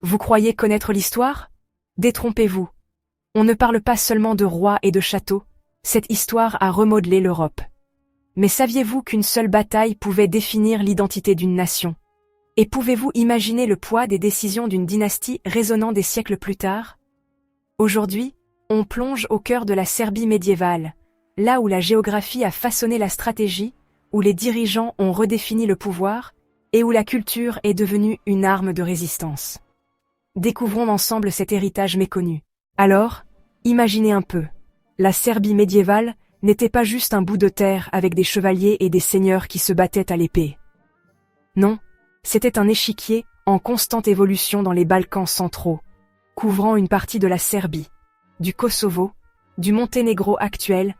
Vous croyez connaître l'histoire? Détrompez-vous. On ne parle pas seulement de rois et de châteaux, cette histoire a remodelé l'Europe. Mais saviez-vous qu'une seule bataille pouvait définir l'identité d'une nation? Et pouvez-vous imaginer le poids des décisions d'une dynastie résonnant des siècles plus tard? Aujourd'hui, on plonge au cœur de la Serbie médiévale, là où la géographie a façonné la stratégie, où les dirigeants ont redéfini le pouvoir, et où la culture est devenue une arme de résistance. Découvrons ensemble cet héritage méconnu. Alors, imaginez un peu. La Serbie médiévale n'était pas juste un bout de terre avec des chevaliers et des seigneurs qui se battaient à l'épée. Non, c'était un échiquier en constante évolution dans les Balkans centraux, couvrant une partie de la Serbie, du Kosovo, du Monténégro actuel,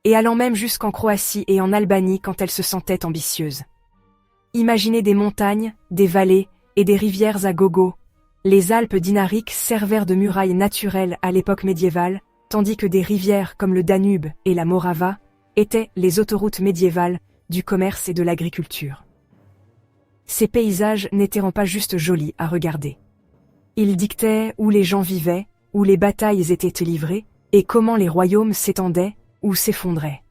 et allant même jusqu'en Croatie et en Albanie quand elle se sentait ambitieuse. Imaginez des montagnes, des vallées et des rivières à gogo. Les Alpes dinariques servèrent de murailles naturelles à l'époque médiévale, tandis que des rivières comme le Danube et la Morava étaient les autoroutes médiévales du commerce et de l'agriculture. Ces paysages n'étaient pas juste jolis à regarder. Ils dictaient où les gens vivaient, où les batailles étaient livrées, et comment les royaumes s'étendaient ou s'effondraient.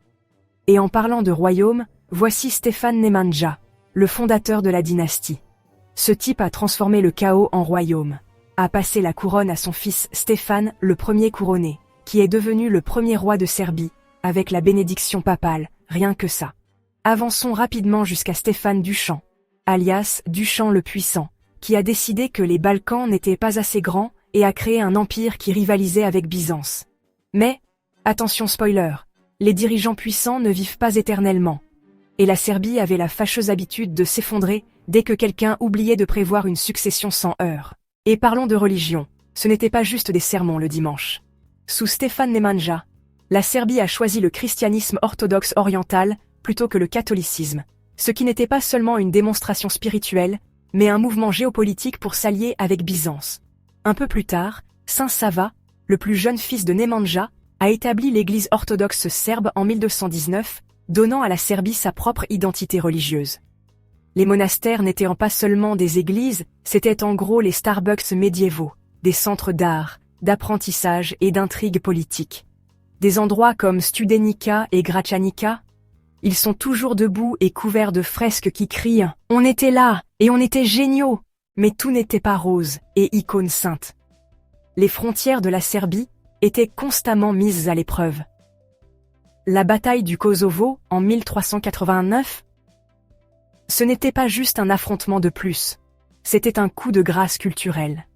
Et en parlant de royaume, voici Stefan Nemanja, le fondateur de la dynastie. Ce type a transformé le chaos en royaume, a passé la couronne à son fils Stéphane, le premier couronné, qui est devenu le premier roi de Serbie, avec la bénédiction papale, rien que ça. Avançons rapidement jusqu'à Stéphane Dušan, alias Dušan le Puissant, qui a décidé que les Balkans n'étaient pas assez grands et a créé un empire qui rivalisait avec Byzance. Mais, attention spoiler, les dirigeants puissants ne vivent pas éternellement. Et la Serbie avait la fâcheuse habitude de s'effondrer dès que quelqu'un oubliait de prévoir une succession sans heurts. Et parlons de religion, ce n'était pas juste des sermons le dimanche. Sous Stefan Nemanja, la Serbie a choisi le christianisme orthodoxe oriental plutôt que le catholicisme, ce qui n'était pas seulement une démonstration spirituelle, mais un mouvement géopolitique pour s'allier avec Byzance. Un peu plus tard, Saint Sava, le plus jeune fils de Nemanja, a établi l'église orthodoxe serbe en 1219, donnant à la Serbie sa propre identité religieuse. Les monastères n'étaient pas seulement des églises, c'étaient en gros les Starbucks médiévaux, des centres d'art, d'apprentissage et d'intrigues politiques. Des endroits comme Studenica et Gračanica, ils sont toujours debout et couverts de fresques qui crient « On était là et on était géniaux !» Mais tout n'était pas rose et icône sainte. Les frontières de la Serbie étaient constamment mises à l'épreuve. La bataille du Kosovo, en 1389, ce n'était pas juste un affrontement de plus, c'était un coup de grâce culturel.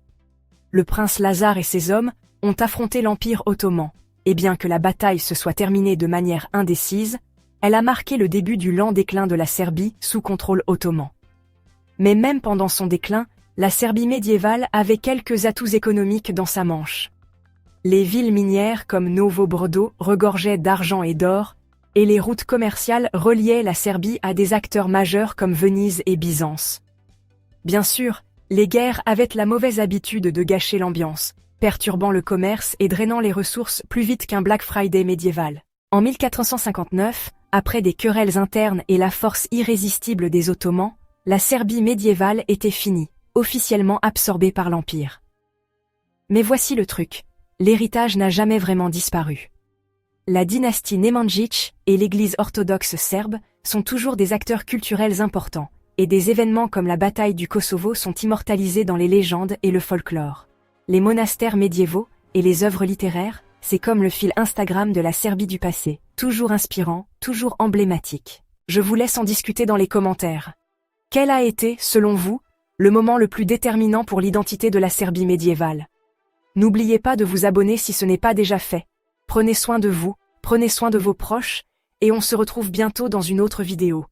Le prince Lazare et ses hommes ont affronté l'Empire ottoman, et bien que la bataille se soit terminée de manière indécise, elle a marqué le début du lent déclin de la Serbie sous contrôle ottoman. Mais même pendant son déclin, la Serbie médiévale avait quelques atouts économiques dans sa manche. Les villes minières comme Novo Brdo regorgeaient d'argent et d'or, et les routes commerciales reliaient la Serbie à des acteurs majeurs comme Venise et Byzance. Bien sûr, les guerres avaient la mauvaise habitude de gâcher l'ambiance, perturbant le commerce et drainant les ressources plus vite qu'un Black Friday médiéval. En 1459, après des querelles internes et la force irrésistible des Ottomans, la Serbie médiévale était finie, officiellement absorbée par l'Empire. Mais voici le truc, l'héritage n'a jamais vraiment disparu. La dynastie Nemanjić et l'Église orthodoxe serbe sont toujours des acteurs culturels importants, et des événements comme la bataille du Kosovo sont immortalisés dans les légendes et le folklore. Les monastères médiévaux et les œuvres littéraires, c'est comme le fil Instagram de la Serbie du passé, toujours inspirant, toujours emblématique. Je vous laisse en discuter dans les commentaires. Quel a été, selon vous, le moment le plus déterminant pour l'identité de la Serbie médiévale? N'oubliez pas de vous abonner si ce n'est pas déjà fait. Prenez soin de vous, prenez soin de vos proches, et on se retrouve bientôt dans une autre vidéo.